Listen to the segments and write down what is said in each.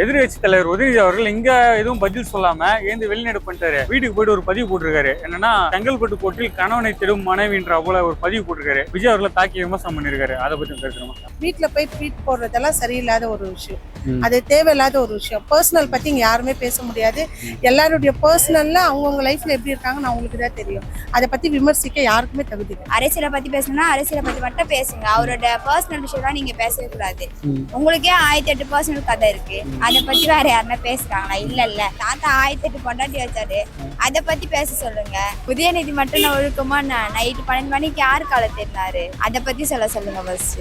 எதிர்கட்சி தலைவர் உதயநிதி அவர்கள் இங்க எதுவும் பதில் சொல்லாம ஏந்து வெளிநடப்பு பண்ணிட்டாரு. வீட்டுக்கு போயிட்டு ஒரு பதிவு போட்டிருக்காரு. என்னன்னா, செங்கல்பட்டு கோர்ட்டில் கணவனை தேடும் மனைவின்ற போல ஒரு பதிவு போட்டிருக்காரு. விஜய் அவர்களை தாக்கி விமர்சனம் பண்ணிருக்காரு. அதை பத்தி பேசுறோமா? வீட்டுல போய் ட்வீட் போடுறதெல்லாம் சரியில்லாத ஒரு விஷயம். அது தேவையில்லாத ஒரு விஷயம். பர்சனல் பத்தி இங்க யாருமே பேச முடியாது. எல்லாருடைய பர்சனல்ல அவங்கவுங்க லைஃப்ல எப்படி இருக்காங்கன்னு அவங்களுக்கு தான் தெரியும். அதை பத்தி விமர்சிக்க யாருக்குமே தகுதி. அரசியலை பத்தி பேசணும்னா அரசியலை பத்தி மட்டும் பேசுங்க. அவரோட பர்சனல் விஷயம் நீங்க பேசவே கூடாது. உங்களுக்கே 1008 பர்சனல் கதை இருக்கு. அதை பத்தி வேற யாருன்னா பேசுறாங்களா? இல்ல தாத்தா 1008 கொண்டாட்டி வச்சாரு. அதை பத்தி பேச சொல்லுங்க. உதயநிதி மட்டும் ஒழுக்கமா நைட்டு 12 மணிக்கு யாரு காலை தேடினாரு அதை பத்தி சொல்லுங்க. ஃபர்ஸ்ட்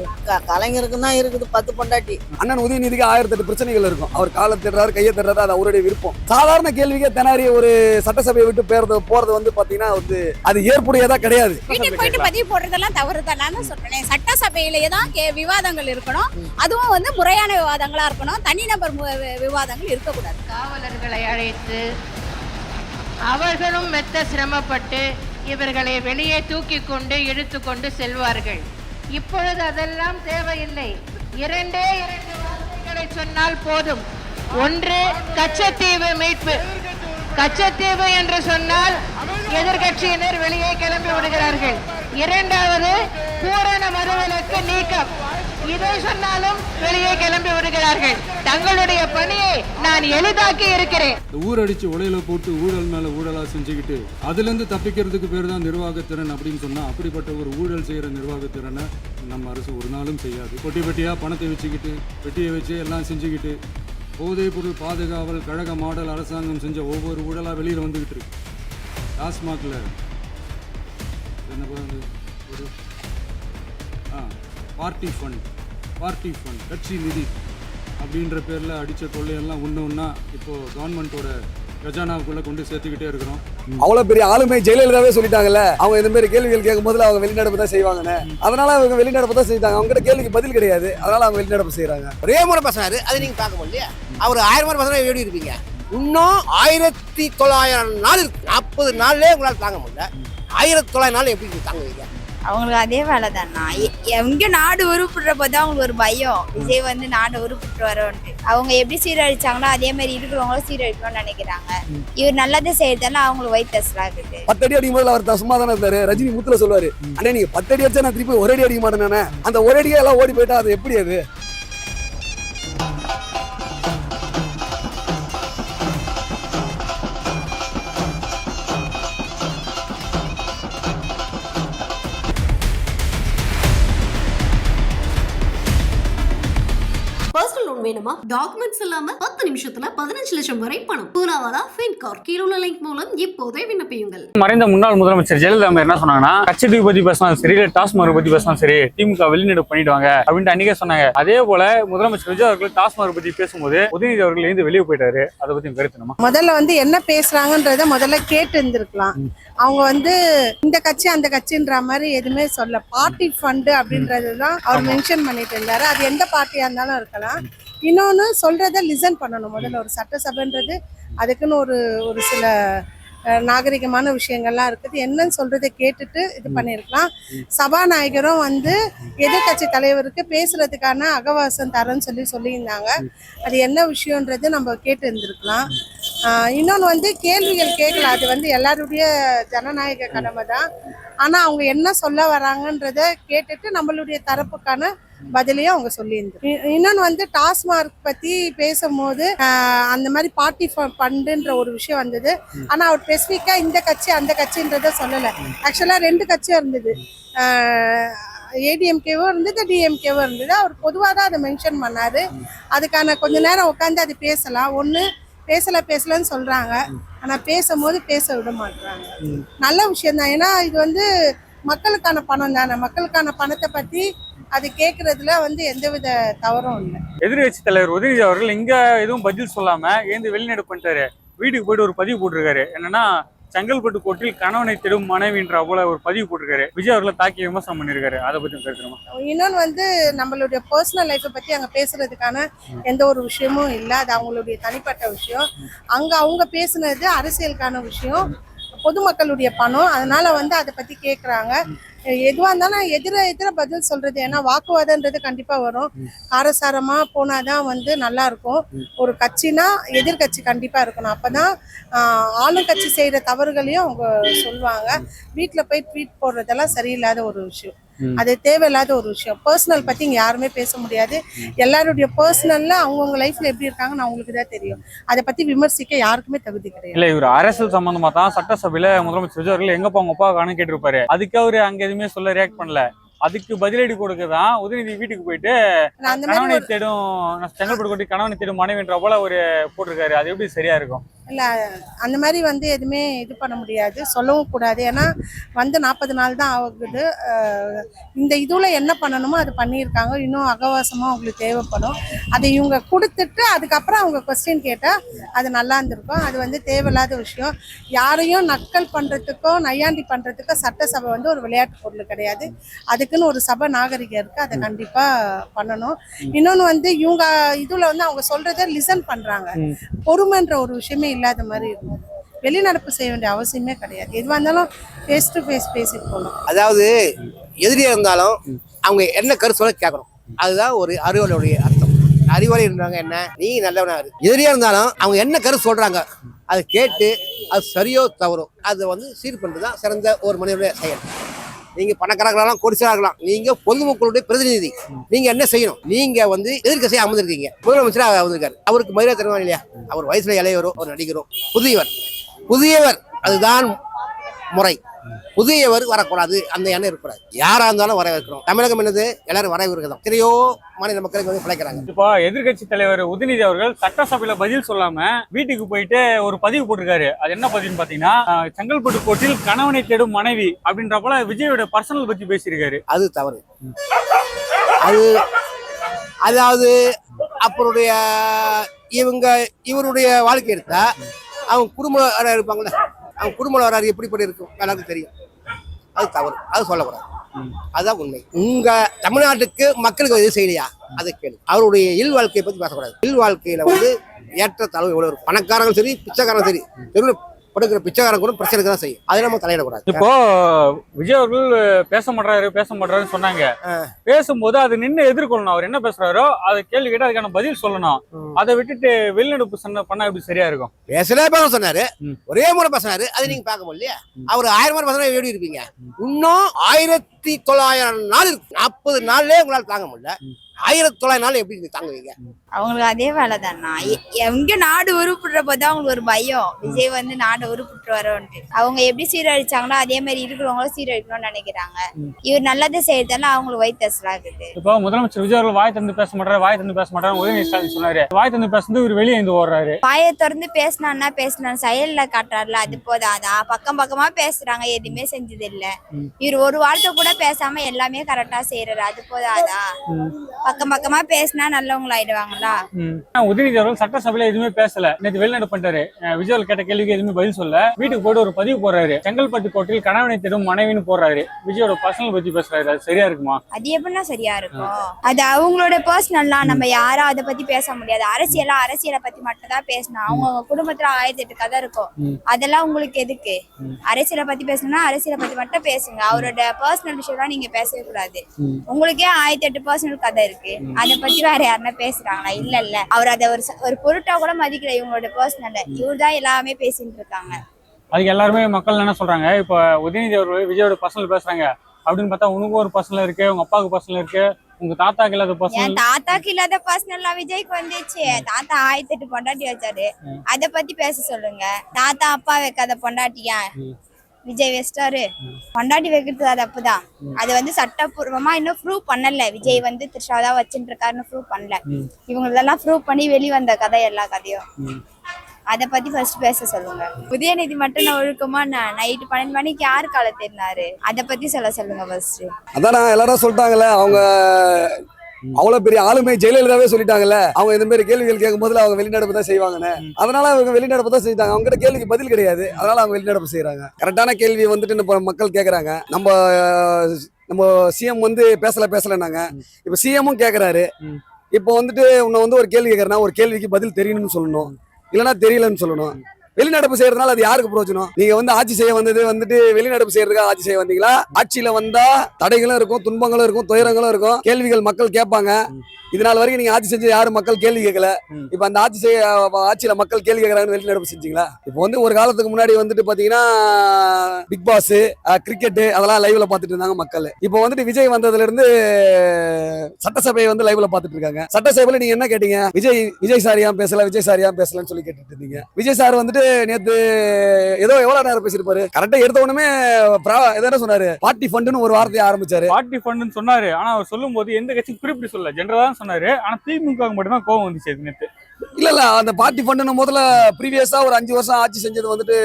கலைஞருக்கு தான் இருக்குது 10 பொண்டாட்டி. அண்ணன் உதயநிதிக்கு 1008 பிரச்சனைகள் இருக்கும். அவர் காலை தேடுறாரு, கையை தேடுறாரு, அது அவருடைய விருப்பம். சாதாரண கேள்விக்கே திணறி ஒரு சட்டசபையை விட்டு போறது வந்து பாத்தீங்கன்னா அது ஏற்புடையதா கிடையாது. வீட்டுக்கு போயிட்டு பதிவு போடுறதெல்லாம் தவறு தான். நான் சொல்றேன், சட்டசபையிலேயே தான் விவாதங்கள் இருக்கணும். அதுவும் வந்து முறையான விவாதங்களா இருக்கணும். தனிநபர் விவாதங்கள் இருக்கக்கூடாது. காவலர்களை அழைத்து அவர்களும் மெத்த சிரமப்பட்டு இவர்களை வெளியே தூக்கி கொண்டு இழுத்து கொண்டு செல்வார்கள். இப்பொழுது அதெல்லாம் தேவையில்லை. 2 வார்த்தைகளை சொன்னால் போதும். ஒன்று, கச்சத்தீவு மீட்பு. கச்சத்தீவு என்று சொன்னால் எதிர்கட்சியினர் வெளியே கிளம்பி விடுகிறார்கள். 2வது, பூரண மதுவிலக்கு நீக்கம். இதை சொன்னாலும் வெளியே கிளம்பி விடுகிறார்கள். தங்களுடைய பணியை நான் எளிதாக்கி இருக்கிறேன். ஊரடிச்சு உலையில போட்டு ஊழல் மேல ஊழலா செஞ்சுக்கிட்டு அதுல இருந்து தப்பிக்கிறதுக்கு பேர் தான் நிர்வாகத்திறன் அப்படின்னு சொன்னா, அப்படிப்பட்ட ஒரு ஊழல் செய்யற நிர்வாகத்திறனை நம்ம அரசு ஒரு நாளும் செய்யாது. பொட்டி பெட்டியா பணத்தை வச்சுக்கிட்டு பெட்டியை வச்சு எல்லாம் செஞ்சுக்கிட்டு போதைப் பொருள் பாதுகாவல் கழக மாடல் அரசாங்கம் செஞ்ச ஒவ்வொரு ஊழலா வெளியில வந்துகிட்டு இருக்கு. டாஸ்மாக்ல என்ன ஒரு பார்ட்டி ஃபண்ட் கட்சி நிதி அப்படின்ற பேரில் அடித்த கொள்ளையெல்லாம் ஒன்றா இப்போ கவர்மெண்ட்டோட கஜானாவுக்குள்ளே கொண்டு சேர்த்துக்கிட்டே இருக்கிறோம். அவ்வளோ பெரிய ஆளுமை ஜெயலலிதாவே சொல்லிட்டாங்கல்ல, அவங்க இந்த மாதிரி கேள்விகள் கேட்கும் போதுல அவங்க வெளிநடப்பு தான் செய்வாங்கன்னு. அதனால அவங்க வெளிநடப்பு தான் செய்தாங்க. அவங்க கிட்ட கேள்விக்கு பதில் கிடையாது, அதனால அவங்க வெளிநடப்பு செய்யறாங்க. ஒரே முறை பேசுறாரு, அது நீங்க பார்க்க முடியல. அவர் 1000 முறை பேசுறா எப்படி இருப்பீங்க? இன்னும் 1900 நாள் இருக்கு. 40 நாள்லேயே உங்களால் தாங்க முடியல. 1900 நாள் எப்படி தாங்குவீங்க? அவங்களுக்கு அதே வேலை தானா? எங்க நாடு உருப்பிடுற போது அவங்களுக்கு ஒரு பயம். விஜய் வந்து நாடு உருப்பிட்டு வரோன்ட்டு அவங்க எப்படி சீரழிச்சாங்களோ அதே மாதிரி இருக்கிறவங்களும் சீரழிக்கணும்னு நினைக்கிறாங்க. இவர் நல்லதை செய்யறதால அவங்களுக்கு வயிற்றுலாம் இருக்குது. 10 அடி அடிக்கும் போது அவர் சும்மா தானே இருந்தாரு. ரஜினி முத்துல சொல்லுவாரு, அண்ணே நீங்க 10 அடி அடிச்சா நான் திருப்பி ஒரு அடி அடிக்க மாட்டேன். அந்த ஒரு அடியே எல்லாம் ஓடி போயிட்டா அது எப்படி? அது வேணுமா? டாக்குமெண்ட்ஸ் இல்லாம 10 நிமிஷத்துல 15 லட்சம் வரை பணம். பூனாவாலா ஃபின்கார். கீழுள்ள லிங்க் மூலம் இப்போதே விண்ணப்பியுங்கள். மறைந்த முன்னாள் முதலமைச்சர் ஜெயலலிதா என்ன சொன்னாங்கன்னா, கச்சத்தீவு பத்தி பேசினாலும் சரி, டாஸ்மாக் பத்தி பேசினாலும் சரி, திமுக வெளிநடப்பு பண்ணிடுவாங்க அப்படின்ட்டு அன்னைக்கே சொன்னாங்க. அதே போல முதலமைச்சர் விஜய் அவர்கள் டாஸ்மாக் பத்தி பேசும்போது உதயநிதி அவர்கள் இருந்து வெளியே போயிட்டாரு. அதை பத்தி கருத்து முதல்ல வந்து என்ன பேசுறாங்கன்றத முதல்ல கேட்டு இருந்திருக்கலாம். அவங்க வந்து இந்த கட்சி அந்த கட்சின்ற மாதிரி எதுவுமே சொல்ல. பார்ட்டி ஃபண்டு அப்படின்றதுதான் அவர் மென்ஷன் பண்ணிட்டு இருந்தாரு. அது எந்த பார்ட்டியா இருந்தாலும் இருக்கலாம். இன்னொன்னு சொல்றத லிசன் பண்ணணும். முதல்ல ஒரு சட்டசபைன்றது அதுக்குன்னு ஒரு சில நாகரிகமான விஷயங்கள்லாம் இருக்குது. என்னன்னு சொல்றதை கேட்டுட்டு இது பண்ணியிருக்கலாம். சபாநாயகரும் வந்து எதிர்கட்சி தலைவருக்கு பேசுறதுக்கான அகவாசம் தரேன்னு சொல்லியிருந்தாங்க. அது என்ன விஷயன்றது நம்ம கேட்டு இருந்திருக்கலாம். இன்னொன்று வந்து கேள்விகள் கேட்கலாம். அது வந்து எல்லாருடைய ஜனநாயக கடமை தான். ஆனால் அவங்க என்ன சொல்ல வராங்கன்றத கேட்டுட்டு நம்மளுடைய தரப்புக்கான பதிலையும் அவங்க சொல்லியிருந்தாங்க. இன்னொன்று வந்து டாஸ்மாக் பற்றி பேசும்போது அந்த மாதிரி பார்ட்டி ஃபண்டுன்ற ஒரு விஷயம் வந்தது. ஆனால் அவர் ஸ்பெசிஃபிக்காக இந்த கட்சி அந்த கட்சின்றத சொல்லலை. ஆக்சுவலாக 2 கட்சியும் இருந்தது. ஏடிஎம்கேவும் இருந்தது, டிஎம்கேவும் இருந்தது. அவர் பொதுவாக தான் அதை மென்ஷன் பண்ணார். அதுக்கான கொஞ்ச நேரம் உட்காந்து அது பேசலாம். ஒன்று பேசலன்னு சொல்கிறாங்க, ஆனால் பேசும்போது பேச விட மாட்டுறாங்க. நல்ல விஷயம்தான். ஏன்னா இது வந்து மக்களுக்கான பணம் தானே. மக்களுக்கான பணத்தை பற்றி அது கேட்கறதுல வந்து எந்தவித தவறும் இல்லை. எதிர்கட்சி தலைவர் உதயநிதி அவர்கள் இங்க எதுவும் பதில் சொல்லாம ஏந்து வெளிநடப்பு பண்ணிட்டாரு. வீட்டுக்கு போயிட்டு ஒரு பதிவு போட்டிருக்காரு. என்னன்னா, செங்கல்பட்டு கோர்ட்டில் கணவனை தேடும் மனைவின்ற போல ஒரு பதிவு போட்டிருக்காரு. விஜய் அவர்களை தாக்கி விமர்சனம் பண்ணிருக்காரு. அதை பத்தி பேசணுமா? இன்னொன்று வந்து நம்மளுடைய பர்சனல் லைஃப்பை பற்றி அங்கே பேசுறதுக்கான எந்த ஒரு விஷயமும் இல்லை. அது அவங்களுடைய தனிப்பட்ட விஷயம். அங்கே அவங்க பேசுனது அரசியலுக்கான விஷயம், பொதுமக்களுடைய பணம். அதனால வந்து அதை பற்றி கேட்குறாங்க. எதுவா இருந்தாலும் எதிர பதில் சொல்றது. ஏன்னா வாக்குவாதம்ன்றது கண்டிப்பா வரும். காரசாரமா போனாதான் வந்து நல்லா இருக்கும். ஒரு கட்சினா எதிர்கட்சி கண்டிப்பா இருக்கணும். அப்பதான் ஆளுங்கட்சி செய்யற தவறுகளையும் அவங்க சொல்லுவாங்க. வீட்டுல போய் ட்வீட் போடுறதெல்லாம் சரியில்லாத ஒரு விஷயம். அது தேவையில்லாத ஒரு விஷயம். பர்சனல் பத்தி இங்க யாருமே பேச முடியாது. எல்லாருடைய பர்சனல்ல அவங்கவுங்க லைஃப்ல எப்படி இருக்காங்கன்னு அவங்களுக்கு தான் தெரியும். அதை பத்தி விமர்சிக்க யாருக்குமே தகுதி கிடையாது. இல்ல இவர் அரசியல் சம்பந்தமா தான் சட்டசபையில முதலமைச்சர் விஜய் அவர்கள் எங்கப்பா உங்க அப்பா காண கேட்டிருப்பாரு. அதுக்கு அவரு அங்க எதுவுமே சொல்ல ரியாக்ட் பண்ணல. அதுக்கு பதிலடி கொடுக்கதான் உதயநிதி வீட்டுக்கு போயிட்டு அந்த மாதிரி கணவனை தேடும் செங்கல்பட்டு கொட்டி கணவனை தேடும் மனைவின்ற போல ஒரு போட்டிருக்காரு. அது எப்படி சரியா இருக்கும்? இல்ல அந்த மாதிரி வந்து எதுவுமே இது பண்ண முடியாது, சொல்லவும் கூடாது. ஏன்னா வந்து 40 நாள் தான் ஆகுது. இந்த இதுல என்ன பண்ணணுமோ அது பண்ணியிருக்காங்க. இன்னும் அகவாசமா அவங்களுக்கு தேவைப்படும். அதை இவங்க கொடுத்துட்டு அதுக்கப்புறம் அவங்க கொஸ்டின் கேட்டா அது நல்லா இருந்திருக்கும். அது வந்து தேவையில்லாத விஷயம். யாரையும் நக்கல் பண்றதுக்கோ நையாண்டி பண்றதுக்கோ சட்டசபை வந்து ஒரு விளையாட்டு பொருள் கிடையாது. அதுக்குன்னு ஒரு சபை நாகரிகம் இருக்கு. அதை கண்டிப்பா பண்ணணும். இன்னொன்னு வந்து இவங்க இதுல வந்து அவங்க சொல்றதை லிசன் பண்றாங்க. பொறுமைன்ற ஒரு விஷயமே இல்லாத மாதிரி இருக்கும். வெளிநடப்பு செய்ய வேண்டிய அவசியமே கிடையாது. எதுவாக இருந்தாலும் ஃபேஸ் டு ஃபேஸ் பேசிட்டு போகணும். அதாவது எதிரியா இருந்தாலும் அவங்க என்ன கருத்து சொல்ல கேட்கணும். அதுதான் ஒரு அறிவாளியுடைய அர்த்தம். அறிவாளி இருந்தாங்க என்ன நீ நல்லவனா இரு. எதிரியா இருந்தாலும் அவங்க என்ன கருத்து சொல்றாங்க அதை கேட்டு அது சரியோ தவறோ அதை வந்து சீர் பண்ணுறதுதான் சிறந்த ஒரு மனிதனுடைய செயல். நீங்க பணக்காரர்களாம் கோடிசராகலாம், நீங்க பொதுமக்களுடைய பிரதிநிதி. நீங்க என்ன செய்யணும்? நீங்க வந்து எதிர்க்கட்சியை அமர்ந்திருக்கீங்க. முதலமைச்சராக அமர்ந்திருக்காரு. அவருக்கு மரியாதை தருவாங்க இல்லையா? அவர் வயசுல இளையவரோ ஒரு நடிகரோ புதியவர் அதுதான் முறை. புதியவர் வரக்கூடாது, அந்த எண்ணம் இருக்கக்கூடாது. யாரா இருந்தாலும் வரவேற்கணும். தமிழகம் என்னது? எல்லாரும் வரவேற்கதான். எத்தனையோ மாநில மக்களுக்கு வந்து பிழைக்கிறாங்க. இப்போ எதிர்கட்சி தலைவர் உதயநிதி அவர்கள் சட்டசபையில பதில் சொல்லாம வீட்டுக்கு போயிட்டு ஒரு பதிவு போட்டிருக்காரு. அது என்ன பதிவுன்னு பாத்தீங்கன்னா, செங்கல்பட்டு கோட்டில் கணவனை தேடும் மனைவி அப்படின்ற போல விஜயோட பர்சனல் பத்தி பேசியிருக்காரு. அது தவறு. அதாவது அப்பருடைய இவருடைய வாழ்க்கை எடுத்தா அவங்க குடும்ப இருப்பாங்கல்ல, அவங்க குடும்ப வரலாறு எப்படிப்படி இருக்கும் எல்லாருக்கும் தெரியும். அது தவறு, அது சொல்லக்கூடாது. அதுதான் உண்மை. உங்க தமிழ்நாட்டுக்கு மக்களுக்கு எது செய்யலையா அதை கேளு. அவருடைய இல் வாழ்க்கையை பத்தி பேசக்கூடாது. இல் வாழ்க்கையில வந்து ஏற்ற தாழ்வு எவ்வளவு இருக்கும். பணக்காரங்களும் சரி பிச்சைக்காரங்களும் சரி தெருவில் படுக்கிற பிச்சைக்காரன் கூட பிரச்சனைக்கு தான் செய்யும். அதை நம்ம தலையிடக்கூடாது. இப்போ விஜய் அவர்கள் பேச மாட்டாருன்னு சொன்னாங்க. பேசும்போது அது நின்று எதிர்கொள்ளணும். அவர் என்ன பேசுறாரோ அதை கேள்வி கேட்டு அதுக்கான பதில் சொல்லணும். அதை விட்டுட்டு வெளிநடப்பு பண்ணா எப்படி சரியா இருக்கும்? பேச சொன்னாரு, ஒரே முறை பேசினாரு. அதை நீங்க பார்க்க முடியலையா? அவர் 1000 முறை பேசினா எப்படி இருப்பீங்க? இன்னும் 1900 நாள் இருக்கு. 40 நாள்லயே உங்களால் தாங்க முடியல. 1900 நாள் எப்படி தாங்குவீங்க? அவங்களுக்கு அதே வேலை தானா? எங்க நாடு உருப்பிடுற போது அவங்களுக்கு ஒரு பயம். விஜய் வந்து நாடு உருப்பிட்டு வரோன்ட்டு அவங்க எப்படி சீரழிச்சாங்களோ அதே மாதிரி இருக்கிறவங்களும் சீரழிக்கணும்னு நினைக்கிறாங்க. இவர் நல்லதை செய்யறதால அவங்களுக்கு வயிற்றுலாகுது. இப்போ முதலமைச்சர் விஜய் அவர்கள் வாய் தந்து பேச மாட்டாரு உதயநிதி ஸ்டாலின் சொன்னாரு. வாய் தந்து பேசுறது இவர் வெளியே இருந்து ஓடுறாரு. வாயை திறந்து பேசினா பேசினா செயல்ல காட்டுறாருல, அது போதாதா? பக்கமா பேசுறாங்க, எதுவுமே செஞ்சது இல்ல. இவர் ஒரு வார்த்தை கூட பேசாம எல்லாமே கரெக்டா செய்யறாரு, அது போதாதா? பக்கமா பேசினா நல்லவங்களா ஆயிடுவாங்களா? உதயநிதி அவர்கள் சட்டசபையில எதுவுமே பேசல. நேற்று வெளிநடப்பு பண்ணிட்டாரு. விஜய் கேட்ட கேள்விக்கு எதுவுமே பதில் சொல்ல வீட்டுக்கு போயிட்டு ஒரு பதிவு போடுறாரு. செங்கல்பட்டு கோட்டில் கணவனை தேடும் மனைவின்னு போடுறாரு. விஜயோட பர்சனல் பத்தி பேசுறாரு. அது சரியா இருக்குமா? அது எப்படின்னா சரியா இருக்கும்? அது அவங்களோட பர்சனல்லாம் நம்ம யாரும் அதை பத்தி பேச முடியாது. அரசியலை பத்தி மட்டும் தான் பேசணும். அவங்க குடும்பத்துல 1008 கதை இருக்கும். அதெல்லாம் உங்களுக்கு எதுக்கு? அரசியலை பத்தி பேசணும்னா அரசியலை பத்தி மட்டும் பேசுங்க. அவரோட பர்சனல் விஷயம் நீங்க பேசவே கூடாது. உங்களுக்கே 1008 பர்சனல் கதை இருக்கு. அதை பத்தி வேற யாருன்னா பேசுறாங்களா? இல்ல அவர் அதை ஒரு பொருட்டா கூட மதிக்கல. இவங்களோட பர்சனல் இவர் தான் எல்லாமே பேசிட்டு இருக்காங்க. அதுக்கு எல்லாருமே மக்கள் என்ன சொல்றாங்க, இப்ப உதயநிதி அவர்கள் விஜயோட பர்சனல் பேசுறாங்க அப்படின்னு பார்த்தா உனக்கு ஒரு பர்சனல் இருக்கு, உங்க அப்பாவுக்கு பர்சனல் இருக்கு, உங்க தாத்தாக்கு இல்லாத பர்சனல். தாத்தாக்கு இல்லாத பர்சனல்லாம் விஜய்க்கு வந்துச்சு. தாத்தா 1008 பொண்டாட்டி வச்சாரு, அதை பத்தி பேச சொல்லுங்க. தாத்தா அப்பா வைக்காத பொண்டாட்டியா விஜய் வெஸ்டாரு? பொண்டாட்டி வைக்கிறது அது அப்பதான். அது வந்து சட்டப்பூர்வமா இன்னும் ப்ரூவ் பண்ணல. விஜய் வந்து த்ரிஷாதான் வச்சுட்டு இருக்காருன்னு ப்ரூவ் பண்ணல. இவங்க இதெல்லாம் ப்ரூவ் பண்ணி வெளிவந்த கதை எல்லா கதையும். அதை பத்தி ஃபர்ஸ்ட் பேச சொல்லுங்க. உதயநிதி மட்டும் நான் ஒழுக்கமா நைட்டு 12 மணிக்கு யாரு காலை தெரினாரு, அதை பத்தி சொல்லுங்க ஃபர்ஸ்ட். அதான் எல்லாரும் சொல்லிட்டாங்கல்ல, அவங்க அவ்வளவு பெரிய ஆளுமை ஜெயலலிதாவே சொல்லிட்டாங்கல்ல, அவங்க இந்த மாதிரி கேள்விகள் கேட்கும் போதுல அவங்க வெளிநடப்பு தான் செய்வாங்கன்னு. அதனால அவங்க வெளிநடப்பு தான் செஞ்சாங்க. அவங்க கிட்ட கேள்விக்கு பதில் கிடையாது, அதனால அவங்க வெளிநடப்பு செய்யறாங்க. கரெக்டான கேள்வி வந்துட்டு நம்ம மக்கள் கேட்கறாங்க. நம்ம சிஎம் வந்து பேசலன்னாங்க. இப்ப சிஎம்மும் கேட்கறாரு. இப்போ வந்துட்டு உன்னை வந்து ஒரு கேள்வி கேட்கறேன்னா ஒரு கேள்விக்கு பதில் தெரியணும்னு சொல்லணும், இல்லைன்னா தெரியலன்னு சொல்லணும். வெளிநடப்பு செய்யறதுனால அது யாருக்கு பிரயோஜனம்? நீங்க வந்து ஆட்சி செய்ய வந்தது வந்துட்டு வெளிநடப்பு செய்யறதுக்காக ஆட்சி செய்ய வந்தீங்களா? ஆட்சியில வந்தா தடைகளும் இருக்கும், துன்பங்களும் இருக்கும், துயரங்களும் இருக்கும், கேள்விகள் மக்கள் கேட்பாங்க. இதனால வரைக்கும் நீங்க ஆட்சி செஞ்சு யாரும் மக்கள் கேள்வி கேட்கல. இப்ப அந்த ஆட்சியில மக்கள் கேள்வி கேட்கறாங்கன்னு வெளிநடப்பு செஞ்சீங்களா? இப்போ வந்து ஒரு காலத்துக்கு முன்னாடி வந்துட்டு பாத்தீங்கன்னா பிக் பாஸ், கிரிக்கெட் அதெல்லாம் லைவ்ல பாத்துட்டு இருந்தாங்க மக்கள். இப்போ வந்துட்டு விஜய் வந்ததுல இருந்து சட்டசபையை வந்து லைவ்ல பாத்துட்டு இருக்காங்க. சட்டசபையில நீங்க என்ன கேட்டீங்க? விஜய் சார் ஏன் பேசல, விஜய் சார் ஏன் பேசலன்னு சொல்லி கேட்டுட்டு இருந்தீங்க. விஜய் சார் வந்துட்டு நேத்து ஏதோ எவ்வளவு நேரம் பேசிருப்பாரு. கரெக்டா எடுத்த உடனே எதான சொன்னாரு, பார்ட்டி ஃபண்டுன்னு ஒரு வார்த்தையை ஆரம்பிச்சாரு. பார்ட்டி ஃபண்டுன்னு சொன்னாரு. ஆனா அவர் சொல்லும் போது எந்த கட்சி குறிப்பிட்டு சொல்ல, ஜெனரலா தான் சொன்னாரு. ஆனா திமுக மட்டும் தான் கோவம் வந்துச்சு நேத்து. இல்ல அந்த பார்ட்டி ஃபண்டுன்னு முதல்ல ப்ரீவியஸா ஒரு 5 வருஷம் ஆட்சி செஞ்சது வந்துட்டு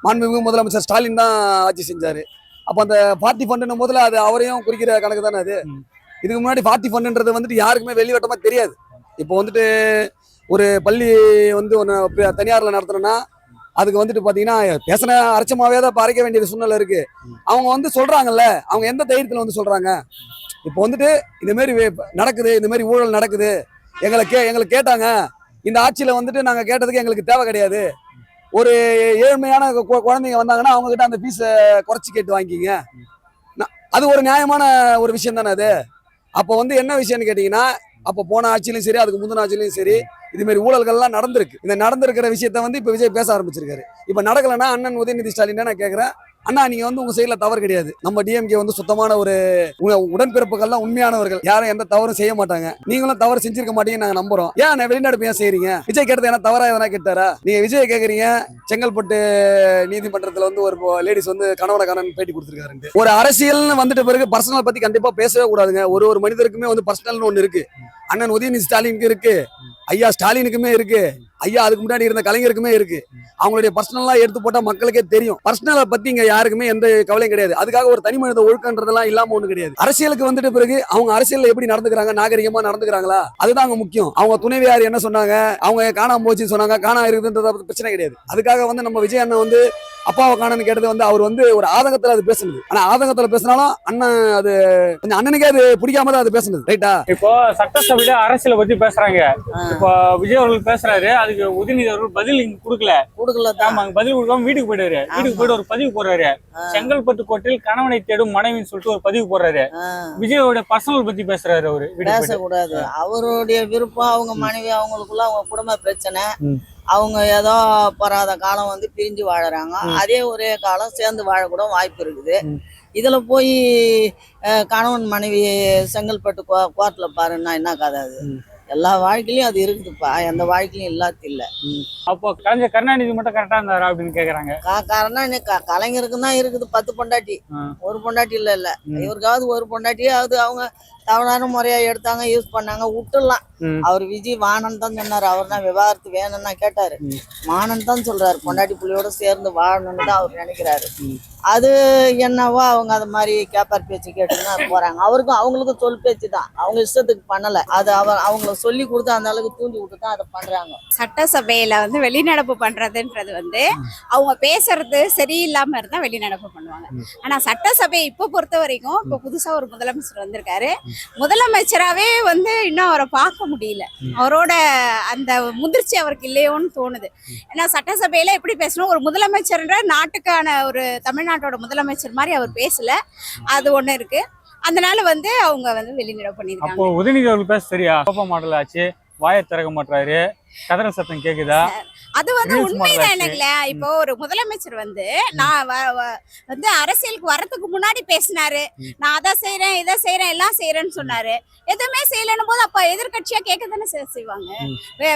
மாண்புமிகு முதலமைச்சர் ஸ்டாலின் தான் ஆட்சி செஞ்சாரு. அப்ப அந்த பார்ட்டி ஃபண்டுன்னு முதல்ல அது அவரையும் குறிக்கிற கணக்கு தானே அது. இதுக்கு முன்னாடி பார்ட்டி ஃபண்டுன்றது வந்துட்டு யாருக்குமே வெளிவட்டமா தெரியாது. இப்போ வந்துட்டு ஒரு பள்ளி வந்து ஒன்று தனியார்ல நடத்துறோம்னா அதுக்கு வந்துட்டு பாத்தீங்கன்னா பேசின அரைச்சமாவே தான் அரைக்க வேண்டிய சூழ்நிலை இருக்கு. அவங்க வந்து சொல்றாங்கல்ல, அவங்க எந்த தைரியத்துல வந்து சொல்றாங்க? இப்போ வந்துட்டு இந்த மாதிரி நடக்குது, இந்த மாதிரி ஊழல் நடக்குது, எங்களுக்கு கேட்டாங்க, இந்த ஆட்சியில வந்துட்டு நாங்க கேட்டதுக்கு எங்களுக்கு தேவை கிடையாது. ஒரு ஏழ்மையான குழந்தைங்க வந்தாங்கன்னா அவங்க கிட்ட அந்த ஃபீஸை குறைச்சி கேட்டு வாங்கிக்கிங்க. அது ஒரு நியாயமான ஒரு விஷயம் தானே அது. அப்போ வந்து என்ன விஷயம்னு கேட்டீங்கன்னா, அப்போ போன ஆட்சியிலும் சரி, அதுக்கு முந்தின ஆட்சியிலும் சரி, இது மாதிரி ஊழல்கள்லாம் நடந்திருக்கு. இந்த நடந்திருக்கிற விஷயத்த வந்து இப்ப விஜய் பேச ஆரம்பிச்சிருக்காரு. இப்ப நடக்கலன்னா அண்ணன் உதயநிதி ஸ்டாலின் நான் கேட்கிறேன், அண்ணா நீங்க வந்து உங்க சைட்ல தவறு கிடையாது. நம்ம டிஎம்கே வந்து சுத்தமான ஒரு உடன்பிறப்புகள்லாம் உண்மையானவர்கள், யாரும் எந்த தவறும் செய்ய மாட்டாங்க. நீங்களும் தவறு செஞ்சிருக்க மாட்டீங்கன்னு நாங்க நம்புறோம். ஏன் வெளிநடப்பு ஏன் செய்யறீங்க? விஜய் கேட்டது என்ன தவறா எதனா கேட்டாரா? நீங்க விஜய் கேக்குறீங்க, செங்கல்பட்டு நீதிமன்றத்துல வந்து ஒரு லேடிஸ் வந்து கணவன கணவன் பேட்டி கொடுத்திருக்காரு. ஒரு அரசியல்னு வந்துட்ட பிறகு பர்சனல் பத்தி கண்டிப்பா பேசவே கூடாதுங்க. ஒரு மனிதருக்குமே வந்து பர்சனல்னு ஒண்ணு இருக்கு. அண்ணன் உதயநிதி ஸ்டாலினுக்கு இருக்கு, ஐயா ஸ்டாலினுக்குமே இருக்கு, ஐயா அதுக்கு முன்னாடி இருந்த கலைஞருக்குமே இருக்கு. அவங்களுடைய பர்சனலா எடுத்து போட்டா மக்களுக்கே தெரியும். பர்சனலை பத்தி இங்க யாருக்குமே எந்த கவலையும் கிடையாது. அதுக்காக ஒரு தனி மனித ஒழுக்கன்றதெல்லாம் இல்லாம ஒண்ணு கிடையாது. அரசியலுக்கு வந்துட்டு பிறகு அவங்க அரசியல்ல எப்படி நடந்துக்கிறாங்க, நாகரிகமா நடந்துக்கிறாங்களா, அதுதான் அங்க முக்கியம். அவங்க துணைவியார் என்ன சொன்னாங்க, அவங்க காணாம போச்சுன்னு சொன்னாங்க, காணாம இருக்குதுன்றத பிரச்சனை கிடையாது. அதுக்காக வந்து நம்ம விஜய் அண்ணன் வந்து அப்பாவை காணன்னு கேட்டது வந்து அவர் வந்து ஒரு ஆதங்கத்துல அது பேசுனது. ஆனா ஆதங்கத்துல பேசினாலும் அண்ணன் அது கொஞ்சம் அண்ணனுக்கே அது பிடிக்காம தான் அது பேசுனது. ரைட்டா? இப்போ சட்டசபையில அரசியலை பத்தி பேசுறாங்க. இப்போ விஜய் அவர்கள் பேசுறாரு, அதுக்கு உதயநிதி அவர்கள் பதில் கொடுக்கல. ஆமா, பதில் கொடுக்காம வீட்டுக்கு போயிட்டாரு. வீட்டுக்கு போயிட்டு ஒரு பதிவு போடுறாரு, செங்கல்பட்டு கோட்டையில் கணவனை தேடும் மனைவின்னு சொல்லிட்டு ஒரு பதிவு போடுறாரு. விஜயோட பர்சனல் பத்தி பேசுறாரு. அவரு பேசக்கூடாது, அவருடைய விருப்பம், அவங்க மனைவி, அவங்களுக்குள்ள அவங்க குடும்ப பிரச்சனை, அவங்க ஏதோ பராத காலம் வந்து பிரிஞ்சு வாழறாங்க, அதே ஒரே காலம் சேர்ந்து வாழக்கூட வாய்ப்பு இருக்குது. இதுல போய் கணவன் மனைவி செங்கல்பட்டு கோர்ட்ல பாருன்னா என்ன கதை அது? எல்லா வாழ்க்கையிலயும் அது இருக்குதுப்பா, எந்த வாழ்க்கையிலும் இல்லாத இல்ல. அப்போ கலைஞர் கருணாநிதி மட்டும் கரெக்டா இருந்தாரா அப்படின்னு கேக்குறாங்க. கலைஞருக்கு தான் இருக்குது 10 பொண்டாட்டி, ஒரு பொண்டாட்டி இல்ல. இவருக்காவது ஒரு பொண்டாட்டியாவது அவங்க தவறான முறையா எடுத்தாங்க, யூஸ் பண்ணாங்க, விட்டுடலாம். அவர் விஜய் வானன் தான் சொன்னாரு. அவர் தான் விவாகரத்து வேணும்னா கேட்டாரு, வானன் தான் சொல்றாரு. பொண்டாட்டி புள்ளியோட சேர்ந்து வாழணும்னு தான் அவர் நினைக்கிறாரு. அது என்னவோ அவங்க அது மாதிரி கேப்பார் பேச்சு கேட்டுதான் போறாங்க. அவங்களுக்கும் சொல் பேச்சு தான், அவங்க இஷ்டத்துக்கு பண்ணல. அது அவங்கள சொல்லி கொடுத்து அந்த அளவுக்கு தூண்டி விட்டு தான் அதை பண்றாங்க. சட்டசபையில வந்து வெளிநடப்பு பண்றதுன்றது வந்து அவங்க பேசுறது சரியில்லாம இருந்தா வெளிநடப்பு பண்ணுவாங்க. ஆனா சட்டசபையை இப்போ பொறுத்த வரைக்கும் இப்போ புதுசா ஒரு முதலமைச்சர் வந்திருக்காரு. முதலமைச்சராவே வந்து இன்னும் அவரை பார்க்க முடியல. அவரோட அந்த முதிர்ச்சி அவருக்கு இல்லையோன்னு தோணுது. ஏன்னா சட்டசபையில எப்படி பேசணும், ஒரு முதலமைச்சர்ன்ற நாட்டுக்கான ஒரு தமிழ்நாட்டோட முதலமைச்சர் மாதிரி அவர் பேசல. அது ஒண்ணு இருக்கு. அதனால வந்து அவங்க வந்து வெளிநடப்பு பண்ணிருக்காங்க. அப்போ உதயநிதி அவர்கள் பேச சரியா? கோப்ப மாடல் ஆச்சு, வாயை திறக்க மாட்டாரு, கதற சத்தம் கேக்குதா? அது வந்து உண்மைதான் இல்லைங்களா? இப்போ ஒரு முதலமைச்சர் வந்து நான் வந்து அரசியலுக்கு வரதுக்கு முன்னாடி பேசினாரு, நான் அதை செய்யறேன் இதை செய்யறேன் எல்லாம் செய்யறேன்னு சொன்னாரு. எதுவுமே செய்யலன்னு போது அப்ப எதிர்கட்சியா கேட்க தானே செய்வாங்க.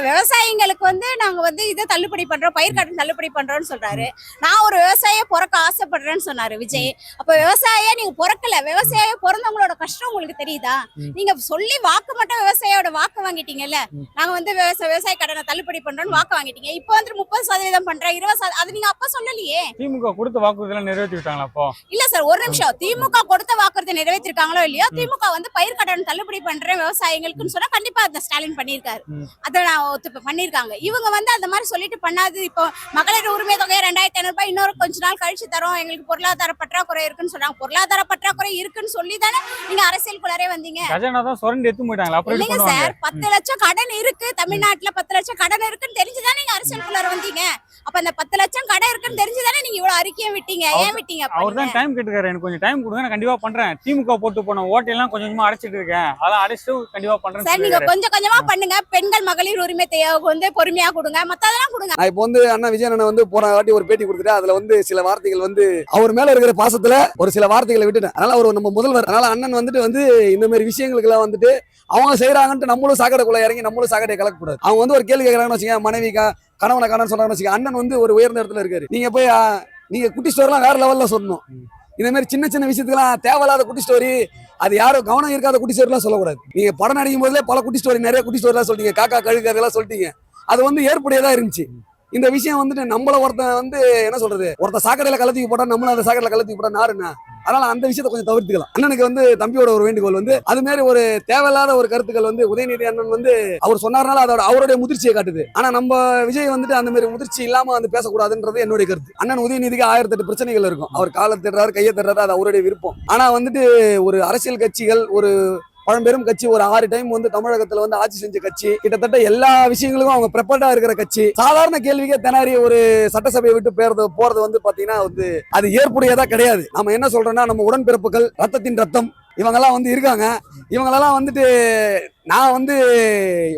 விவசாயிங்களுக்கு வந்து நாங்க வந்து இதை தள்ளுபடி பண்றோம், பயிர் கடன் தள்ளுபடி பண்றோம்னு சொல்றாரு. நான் ஒரு விவசாய பிறக்க ஆசைப்படுறேன்னு சொன்னாரு விஜய். அப்ப விவசாய நீங்க பிறக்கல, விவசாய பிறந்தவங்களோட கஷ்டம் உங்களுக்கு தெரியுதா? நீங்க சொல்லி வாக்கு மட்டும் விவசாயோட வாக்கு வாங்கிட்டீங்கல்ல. நாங்க வந்து விவசாய கடனை தள்ளுபடி பண்றோம்னு வாக்கு வாங்கிட்டீங்க. இப்போ வந்து 30% பண்ற 20% அது நீங்க அப்ப சொல்லலையே. திமுக கொடுத்த வாக்குறுதிகளை நிறைவேற்றிட்டாங்களா? அப்போ இல்ல சார், ஒரு நிமிஷம். திமுக கொடுத்த வாக்குறுதி நிறைவேற்றிருக்காங்களோ இல்லையோ, திமுக வந்து பயிர் கடன் தள்ளுபடி பண்ற விவசாயிகளுக்குன்னு சொன்னா கண்டிப்பா அந்த ஸ்டாலின் பண்ணிருக்காரு. அதை நான் பண்ணிருக்காங்க. இவங்க வந்து அந்த மாதிரி சொல்லிட்டு பண்ணாது. இப்போ மகளிர் உரிமை தொகை 2500 ரூபாய் இன்னொரு கொஞ்ச நாள் கழிச்சு தரோம், எங்களுக்கு பொருளாதார பற்றாக்குறை இருக்குன்னு சொல்றாங்க. பொருளாதார பற்றாக்குறை இருக்குன்னு சொல்லி தானே நீங்க அரசியலுக்குள்ளாரே வந்தீங்க. கஜானாதான் சுரண்டி எடுத்து போயிட்டாங்களா? இல்லைங்க சார், 10 லட்சம் கடன் இருக்கு தமிழ்நாட்டுல, 10 லட்சம் கடன் இருக்குன்னு தெரிஞ்சுதான் நீங்க அரசியலுக்குள்ளார வந்தீங்க. அப்ப அப்ப அந்த 10 லட்சம் கடை இருக்குன்னு தெரிஞ்சுதானே நீங்க இவ்வளவு அறிக்கையை விட்டீங்க? ஏன் விட்டீங்க? அவர் தான் டைம் கேட்டுக்காரு, எனக்கு கொஞ்சம் டைம் கொடுங்க, நான் கண்டிப்பா பண்றேன். திமுக போட்டு போன ஓட்டையெல்லாம் கொஞ்சம் கொஞ்சமா அடைச்சிட்டு இருக்கேன், அதெல்லாம் அடைச்சிட்டு கண்டிப்பா பண்றேன். சார் நீங்க கொஞ்சம் கொஞ்சமா பண்ணுங்க. பெண்கள் மகளிர் உரிமை வந்து பொறுமையா கொடுங்க, மத்ததெல்லாம் கொடுங்க. நான் இப்போ வந்து அண்ணா விஜய் அண்ணன் வந்து போன வாட்டி ஒரு பேட்டி கொடுத்துட்டு அதுல வந்து சில வார்த்தைகள் வந்து அவர் மேல இருக்கிற பாசத்துல ஒரு சில வார்த்தைகளை விட்டுட்டேன். அதனால அவர் நம்ம முதல்வர், அதனால அண்ணன் வந்து இந்த மாதிரி விஷயங்களுக்கு எல்லாம் வந்துட்டு அவங்க செய்யறாங்கன்ட்டு நம்மளும் சாக்கடைக்குள்ள இறங்கி நம்மளும் சாக்கடையை கலக்கக்கூடாது. அவங்க வந்து ஒரு கேள்வி கேட்கறாங்கன்னு வச்சுக்க, மனைவி கணவனை காணன்னு சொல்றாங்கன்னு வச்சுக்க, அண்ணன் வந்து ஒரு உயர்ந்த இடத்துல இருக்காரு. நீங்க போய் நீங்க குட்டி ஸ்டோர்லாம் வேற லெவல்ல சொல்லணும். இந்த மாதிரி சின்ன சின்ன விஷயத்துக்குலாம் தேவையில்லாத குட்டி ஸ்டோரி, அது யாரும் கவனம் இருக்காத குட்டி ஸ்டோரிலாம் சொல்லக்கூடாது. நீங்க படம் நடிக்கும் போதுல பல குட்டி ஸ்டோரி, நிறைய குட்டி ஸ்டோரிலாம் சொல்லிட்டீங்க, காக்கா கழுகு அதெல்லாம் சொல்லிட்டீங்க. அது வந்து ஏற்புடையதா இருந்துச்சு. இந்த விஷயம் வந்துட்டு நம்மள ஒருத்தன் வந்து என்ன சொல்றது, ஒருத்த சாக்கடையில கலத்துக்கு போட்டா நம்மளும் அந்த சாக்கடையில கலத்துக்கு போட்டா நாருன்னா, அதனால அந்த விஷயத்தை கொஞ்சம் தவிர்த்துக்கலாம். அண்ணனுக்கு வந்து தம்பியோட ஒரு வேண்டுகோள் வந்து அது மாதிரி ஒரு தேவையில்லாத ஒரு கருத்துக்கள் வந்து உதயநிதி அண்ணன் வந்து அவர் சொன்னார்னால அதோட அவருடைய முதிர்ச்சியை காட்டுது. ஆனா நம்ம விஜய் வந்துட்டு அந்த மாதிரி முதிர்ச்சி இல்லாம வந்து பேசக்கூடாதுன்றது என்னுடைய கருத்து. அண்ணன் உதயநிதிக்கு 1008 பிரச்சனைகள் இருக்கும், அவர் காலை தேடுறாரு கையை தேடுறாரு, அது அவருடைய விருப்பம். ஆனா வந்துட்டு ஒரு அரசியல் கட்சிகள், ஒரு பழம்பெரும் கட்சி, ஒரு 6 டைம் வந்து தமிழகத்துல வந்து ஆட்சி செஞ்ச கட்சி, கிட்டத்தட்ட எல்லா விஷயங்களுக்கும் அவங்க ப்ரிப்பேர்டா இருக்கிற கட்சி, சாதாரண கேள்விக்கே திணறி ஒரு சட்டசபையை விட்டு போறது வந்து பாத்தீங்கன்னா வந்து அது ஏற்புடையதா கிடையாது. நம்ம என்ன சொல்றோம்னா, நம்ம உடன்பிறப்புகள், ரத்தத்தின் ரத்தம் இவங்கெல்லாம் வந்து இருக்காங்க. இவங்களெல்லாம் வந்துட்டு நான் வந்து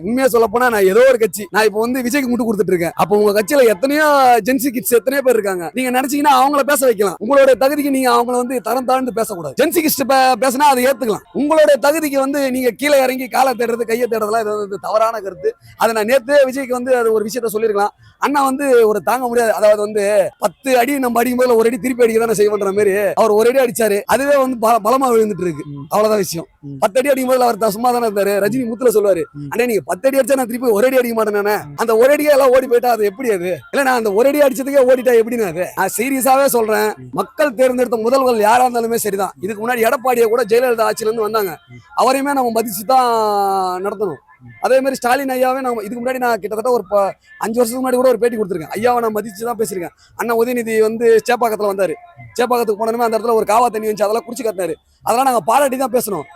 உண்மையா சொல்ல போனா நான் ஏதோ ஒரு கட்சி, நான் இப்போ வந்து விஜய்க்கு முட்டு கொடுத்துட்டு இருக்கேன். அப்போ உங்க கட்சியில எத்தனையோ ஜென்சி கிட்ஸ் எத்தனையோ பேர் இருக்காங்க. நீங்க நினைச்சீங்கன்னா அவங்கள பேச வைக்கலாம். உங்களுடைய தகுதிக்கு நீங்க அவங்கள வந்து தரம் தாழ்ந்து பேசக்கூடாது. ஜென்சி கிட்ஸ் பேசினா அதை ஏத்துக்கலாம். உங்களுடைய தகுதிக்கு வந்து நீங்க கீழே இறங்கி காலை தேடுறது கையை தேடுறதுலாம் இது வந்து தவறான கருத்து. அதை நான் நேற்று விஜய்க்கு வந்து அது ஒரு விஷயத்த சொல்லியிருக்கலாம். அண்ணா வந்து ஒரு தாங்க முடியாது, அதாவது வந்து 10 அடி நம்ம அடிக்கும் போது ஒரு அடி திருப்பி அடிக்க தானே செய்வன்ற மாதிரி அவர் ஒரு அடி அடிச்சாரு, அதுவே வந்து பலமா விழுந்துட்டு இருக்கு. அவ்வளவுதான் விஷயம். 10 அடி அடிக்கும் போது அவர் சும்மா தானே இருந்தாரு. ரஜினி முத்துல சொல்லுவாரு, அண்ணே நீங்க 10 அடி அடிச்சா நான் திருப்பி ஒரு அடி அடிக்க மாட்டேன், அந்த ஒரு அடியே எல்லாம் ஓடி போயிட்டா அது எப்படி? அது இல்ல, நான் அந்த ஒரு அடி அடிச்சதுக்கே ஓடிட்டா எப்படின்னு? அது நான் சீரியஸாவே சொல்றேன். மக்கள் தேர்ந்தெடுத்த முதல்வர் யாரா இருந்தாலுமே சரிதான். இதுக்கு முன்னாடி எடப்பாடியை கூட ஜெயலலிதா ஆட்சியில இருந்து வந்தாங்க, அவரையுமே நம்ம மதிச்சு தான் நடத்தணும். அதே மாதிரி ஸ்டாலின் ஐயாவே நம்ம இதுக்கு முன்னாடி நான் கிட்டத்தட்ட ஒரு 5 வருஷத்துக்கு முன்னாடி கூட ஒரு பேட்டி கொடுத்துருக்கேன். ஐயாவை நான் மதிச்சு தான் பேசியிருக்கேன். அண்ணா உதயநிதி வந்து சேப்பாக்கத்துல வந்தாரு, சேப்பாக்கத்துக்கு போனதுமே அந்த இடத்துல ஒரு காவா தண்ணி வந்துச்சு, அதெல்லாம் குடிச்சு கட்டினாரு, அதெல்லாம் நாங்க பாராட்டி தான் பேசணும்.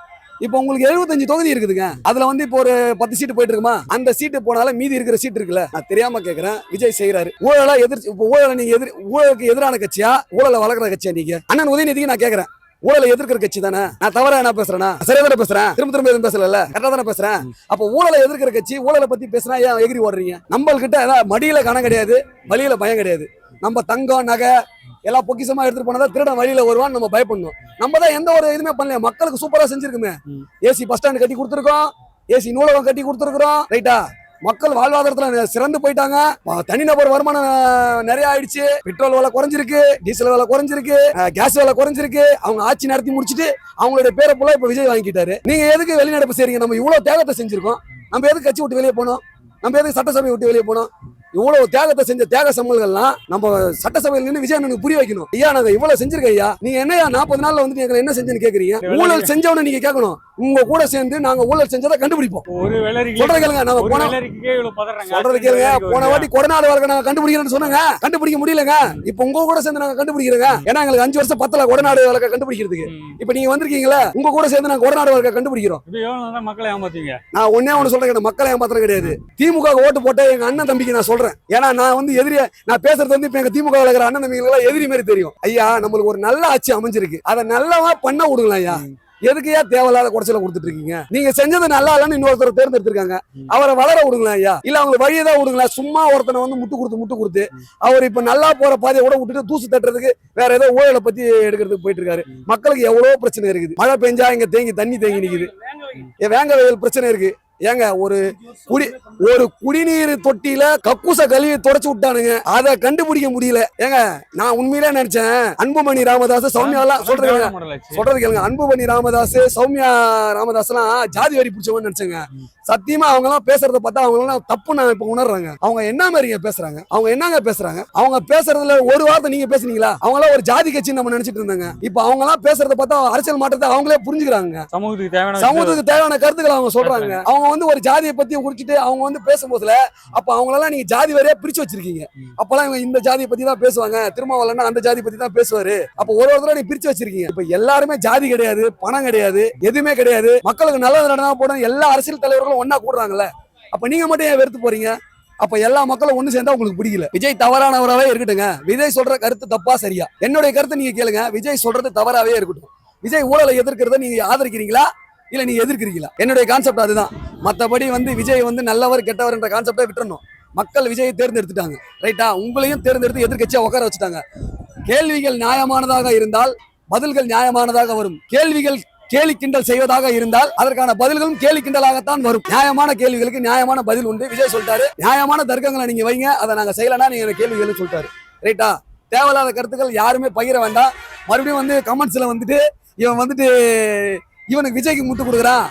இப்போ உங்களுக்கு 75 தொகுதி இருக்குதுங்க, அதுல வந்து இப்போ ஒரு 10 சீட்டு போயிட்டு இருக்குமா? அந்த சீட்டு போனாலும் மீதி இருக்கிற சீட்டு இருக்குல்ல, நான் தெரியாம கேட்கிறேன், விஜய் செய்யறாரு ஊழலா ஊழலை நீங்க ஊழலுக்கு எதிரான கட்சியா, ஊழலை வளர்க்குற கட்சியா நீங்க? அண்ணன் உதயநிதிக்கு நான் கேட்கிறேன், ஊழலை எதிர்க்கிற கட்சி தானே? நான் தவறா என்ன பேசுறேன்னா? சரியா தானே பேசுறேன், திரும்ப எதுவும் பேசல, கரெக்டா தானே பேசுறேன். அப்போ ஊழலை எதிர்க்கிற கட்சி ஊழலை பத்தி பேசினா ஏன் எகிரி ஓடுறீங்க? நம்மள்கிட்ட ஏதாவது மடியில கணம் கிடையாது, வழியில பயம் கிடையாது. நம்ம தங்கம் நகை எல்லாம் பொக்கிசமா எடுத்துட்டு போனதா திருடன் வழியில வருவான்னு நம்ம பயப்படணும். நம்ம தான் எந்த ஒரு இதுவுமே பண்ணல, மக்களுக்கு சூப்பரா செஞ்சிருக்குமே. ஏசி பஸ் ஸ்டாண்ட் கட்டி கொடுத்துருக்கோம், ஏசி நூலகம் கட்டி கொடுத்துருக்கோம், ரைட்டா? மக்கள் வாழ்வாதாரத்துல சிறந்து போயிட்டாங்க. தனிநபர் வருமானம் நிறைய ஆயிடுச்சு, பெட்ரோல் விலை குறைஞ்சிருக்கு, டீசல் விலை குறைஞ்சிருக்கு, கேஸ் விலை குறைஞ்சிருக்கு. அவங்க ஆட்சி நடத்தி முடிச்சுட்டு அவங்களுடைய பேரை போல இப்ப விஜய் வாங்கிட்டாரு. நீங்க எதுக்கு வெளிநடப்பு செய்றீங்க? நம்ம இவ்வளவு தியாகத்தை செஞ்சிருக்கோம், நம்ம எதுக்கு கட்சி விட்டு வெளியே போனோம்? நம்ம எதுக்கு சட்டசபை விட்டு வெளியே போனோம்? இவ்வளவு தியாகத்தை செஞ்ச தியாக சம்பளங்கள்லாம் நம்ம சட்டசபையில் நின்று விஜய் அண்ணனுக்கு புரிய வைக்கணும். ஐயா நாங்க இவ்வளவு செஞ்சிருக்கோம் ஐயா, நீங்க என்னையா 40 நாள்ல வந்து என்ன செஞ்சேன்னு கேக்குறீங்க? ஊழல் செஞ்சவன நீங்க கேட்கணும். உங்க கூட சேர்ந்து நாங்க ஊழல் செஞ்சதை கண்டுபிடிப்போம். சொல்றது கேளுங்க, நாங்க சொல்றது கேளுங்க. போன வாட்டி கொடநாடு வழக்க நாங்க கண்டுபிடிக்கிறோம்னு சொன்னாங்க, கண்டுபிடிக்க முடியலங்க. இப்ப உங்க கூட சேர்ந்து நாங்க கண்டுபிடிக்கிறோங்க. ஏன்னா எங்களுக்கு 5 வருஷம் பத்தல கொடநாடு வழக்க கண்டுபிடிக்கிறதுக்கு. இப்ப நீங்க வந்திருக்கீங்களா, உங்க கூட சேர்ந்து நாங்க கொடநாடு வழக்க கண்டுபிடிக்கிறோம். மக்களை ஏமாத்தீங்க. நான் ஒன்னே ஒண்ணு சொல்றேன், மக்களை ஏமாத்துறது கிடையாது. திமுக ஓட்டு போட்ட எங்க அண்ணன் தம்பிக்கு நான் சொல்றேன், ஏன்னா நான் வந்து எதிரியா நான் பேசுறது வந்து இப்ப எங்க திமுக இருக்கிற அண்ணன் தம்பிகள் எதிரி மாதிரி தெரியும். ஐயா நம்மளுக்கு ஒரு நல்ல ஆட்சி அமைஞ்சிருக்கு, அதை நல்லவா பண்ண விடுங்களா ஐயா. எதுக்கையா தேவையில்லாத குறைச்சல கொடுத்துட்டு இருக்கீங்க? நீங்க செஞ்சது நல்லா இல்லன்னு இன்னொருத்தர் தேர்ந்தெடுத்திருக்காங்க, அவரை வளர விடுங்களா ஐயா. இல்ல அவங்களுக்கு வழியதான் விடுங்களா. சும்மா ஒருத்தனை வந்து முட்டு கொடுத்து அவர் இப்ப நல்லா போற பாதையை கூட விட்டுட்டு தூசு தட்டுறதுக்கு வேற ஏதோ ஊழலை பத்தி எடுக்கிறதுக்கு போயிட்டு இருக்காரு. மக்களுக்கு எவ்வளவு பிரச்சனை இருக்குது. மழை பெஞ்சா இங்க தண்ணி தேங்கி நிக்குது, வேங்க வயல் பிரச்சனை இருக்கு. ஏங்க ஒரு குடிநீர் தொட்டியில கக்கூச கழுவி தொடச்சு விட்டானுங்க, அதை கண்டுபிடிக்க முடியல. ஏங்க நான் உண்மையிலே நினைச்சேன் அன்புமணி ராமதாஸ் சௌமியா எல்லாம் சொல்றது கேளுங்க, அன்புமணி ராமதாஸ் சௌமியா ராமதாஸ் எல்லாம் ஜாதி வரி பிடிச்சவன்னு நினைச்சேங்க. சத்தியமா அவங்க எல்லாம் பேசுறத பார்த்தா அவங்க எல்லாம் தப்பு நான் இப்ப உணர்றாங்க. அவங்க என்ன மாதிரிங்க பேசுறாங்க, அவங்க என்னங்க பேசுறாங்க? அவங்க பேசுறதுல ஒரு வார்த்தை நீங்க பேசுனீங்களா? அவங்க எல்லாம் ஒரு ஜாதி கட்சி நம்ம நினைச்சிட்டு இருந்தாங்க. இப்ப அவங்க எல்லாம் பேசுறத பார்த்தா அரசியல் மாற்றத்தை அவங்களே புரிஞ்சுக்கிறாங்க. சமூகத்துக்கு தேவையான கருத்துக்களை அவங்க சொல்றாங்க. அவங்க வந்து ஒரு ஜாதியை பத்தி குறிச்சிட்டு அவங்க வந்து பேசும்போதுல அப்ப அவங்களெல்லாம் நீங்க ஜாதி வரையா பிரிச்சு வச்சிருக்கீங்க. அப்பெல்லாம் இவங்க இந்த ஜாதியை பத்தி தான் பேசுவாங்க, திருமாவளவன் அந்த ஜாதி பத்தி தான் பேசுவாரு. அப்ப ஒரு ஒருத்தர நீங்க பிரிச்சு வச்சிருக்கீங்க. இப்ப எல்லாருமே ஜாதி கிடையாது, பணம் கிடையாது, எதுவுமே கிடையாது. மக்களுக்கு நல்லது நடந்தா போட எல்லா அரசியல் தலைவர்களும் ஒன்னா கூடுறாங்கல்ல. அப்ப நீங்க மட்டும் ஏன் வெறுத்து போறீங்க? அப்ப எல்லா மக்களும் ஒண்ணு சேர்ந்தா உங்களுக்கு பிடிக்கல. விஜய் தவறானவராவே இருக்கட்டுங்க, விஜய் சொல்ற கருத்து தப்பா சரியா, என்னுடைய கருத்து நீங்க கேளுங்க. விஜய் சொல்றது தவறாவே இருக்கட்டும். விஜய் ஊழலை எதிர்க்கிறத நீங்க ஆதரிக்கிறீங்களா இல்ல நீங்க எதிர்க்கிறீங்களா? என்னுடைய கான்செப்ட் அதுதான். மத்தபடி விஜய் நல்லவர் கெட்டவர் என்ற கான்செப்டை விட்டுறணும். மக்கள் விஜயை தேர்ந்தெடுத்துட்டாங்க, ரைட்டா? உங்களையும் தேர்ந்தெடுத்து எதிர்க்கட்சியா உட்கார வச்சுட்டாங்க. கேள்விகள் நியாயமானதாக இருந்தால் பதில்கள் நியாயமானதாக வரும். கேள்விகள் கேலி கிண்டல் செய்வதாக இருந்தால் அதற்கான பதில்களும் கேலி கிண்டலாகத்தான் வரும். நியாயமான கேள்விகளுக்கு நியாயமான பதில் உண்டு. விஜய் சொல்லிட்டாரு, நியாயமான தர்க்கங்களை நீங்க வைங்க, அதை நாங்க செய்யலன்னா நீங்க கேள்விகள் சொல்லிட்டாரு, ரைட்டா? தேவையில்லாத கருத்துக்கள் யாருமே பகிர வேண்டாம். மறுபடியும் கமெண்ட்ஸ்ல இவன் இவனுக்கு விஜய்க்கு முட்டு கொடுக்குறான்,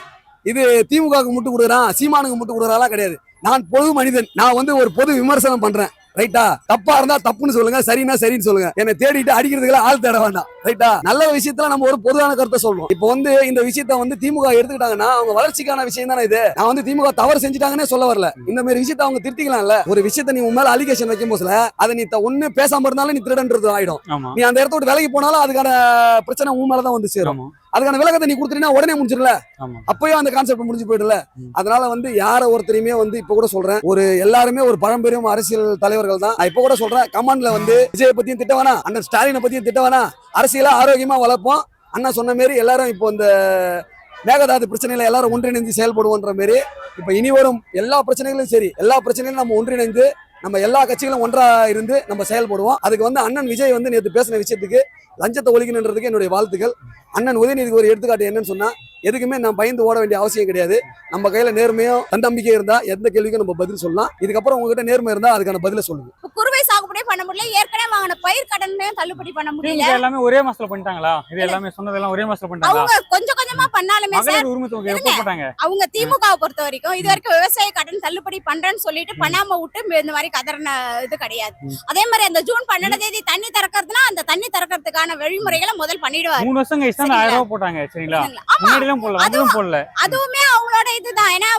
இது திமுகவுக்கு முட்டு கொடுக்குறான், சீமானுக்கு முட்டு கொடுக்குறாலாம் கிடையாது. நான் பொது மனிதன், நான் ஒரு பொது விமர்சனம் பண்றேன், ரைட்டா? தப்பா இருந்தா தப்புன்னு சொல்லுங்க, சரின்னா சரின்னு சொல்லுங்க. என்னை தேடிட்டு அடிக்கிறதுக்கு ஆள் தேட வேண்டாம், ரைட்டா? நல்ல விஷயத்துல நம்ம ஒரு பொதுவான கருத்தை சொல்றோம். இப்போ இந்த விஷயத்த திமுக எடுத்துக்கிட்டாங்கன்னா அவங்க வளர்ச்சிக்கான விஷயம் தானே இது. நான் திமுக தவறு செஞ்சுட்டாங்கன்னே சொல்ல வரல. இந்த மாதிரி விஷயத்த அவங்க திருத்திக்கலாம்ல. ஒரு விஷயத்த நீ உன் மேல அலிகேஷன் வைக்கும் போதுல அதை நீ ஒண்ணு பேசாம இருந்தாலும் நீ திருடன்றது ஆயிடும். நீ அந்த இடத்த விட்டு விலகி போனாலும் அதுக்கான பிரச்சனை உன் மேலதான் சேரும். அதுக்கான விலகத்தை நீ கொடுத்துட்டீங்கன்னா உடனே முடிஞ்சிடல, அப்பயும் அந்த கான்செப்ட் முடிஞ்சு போயிடல. அதனால யார ஒருத்தரையுமே இப்ப கூட சொல்றேன், எல்லாருமே ஒரு பழம்பெரும் அரசியல் தலைவர்கள் தான். இப்ப கூட சொல்றேன், கமாண்ட்ல விஜயை பத்தியும் திட்ட வேணாம், அண்ணன் ஸ்டாலினை பத்தியும் திட்ட வேணாம், அரசியலா ஆரோக்கியமா வளர்ப்போம். அண்ணா சொன்ன மாரி எல்லாரும் இப்போ இந்த மேகதாது பிரச்சனையில எல்லாரும் ஒன்றிணைந்து செயல்படுவோன்ற மாரி இப்ப இனி வரும் எல்லா பிரச்சனைகளும் சரி, எல்லா பிரச்சனைகளும் நம்ம ஒன்றிணைந்து நம்ம எல்லா கட்சிகளும் ஒன்றா இருந்து நம்ம செயல்படுவோம். அதுக்கு அண்ணன் விஜய் நேற்று பேசின விஷயத்துக்கு லஞ்சத்தை ஒழிக்கணுன்றதுக்கு என்னுடைய வாழ்த்துக்கள். அண்ணன் உதயநிதிக்கு ஒரு எடுத்துக்காட்டு என்னன்னு சொன்னா, எதுக்குமே நான் பயந்து ஓட வேண்டிய அவசியம் கிடையாது. நம்ம கையில நேர்மையும் தன்னம்பிக்கை இருந்தா எந்த கேள்விக்கும் நம்ம பதில் சொல்லலாம். இதுக்கப்புறம் உங்ககிட்ட நேர்மை இருந்தா அதுக்கான பதில சொல்லுங்க. குறுவை சாகுபடி பண்ண முடியல, ஏற்கனவே வாங்கின பயிர் கடனே தள்ளுபடி பண்ண முடியல. எல்லாமே ஒரே மாசத்துல பண்ணிட்டாங்களா? இது எல்லாமே சொன்னதெல்லாம் ஒரே மாசத்துல பண்ணிட்டாங்களா? அவங்க கொஞ்சம் கொஞ்சமா பண்ணாலுமே சார், அவங்க திமுகவை பொறுத்த வரைக்கும் இது வரைக்கும் விவசாய கடன் தள்ளுபடி பண்றேன்னு சொல்லிட்டு பண்ணாம விட்டு இந்த மாதிரி கதறின இது கிடையாது. அதே மாதிரி அந்த ஜூன் 12 தேதி தண்ணி திறக்கிறதுனா அந்த தண்ணி திறக்கிறதுக்கான வழிமுறைகளை முதல் பண்ணிடுவாங்க. 3 வருஷம் கழிச்சு 1000 ரூபாய் போட்டாங்க, சரிங்களா? முன்னாடிலாம் போடல. அதுவுமே அவங்களோட இதுதான். ஏன்னா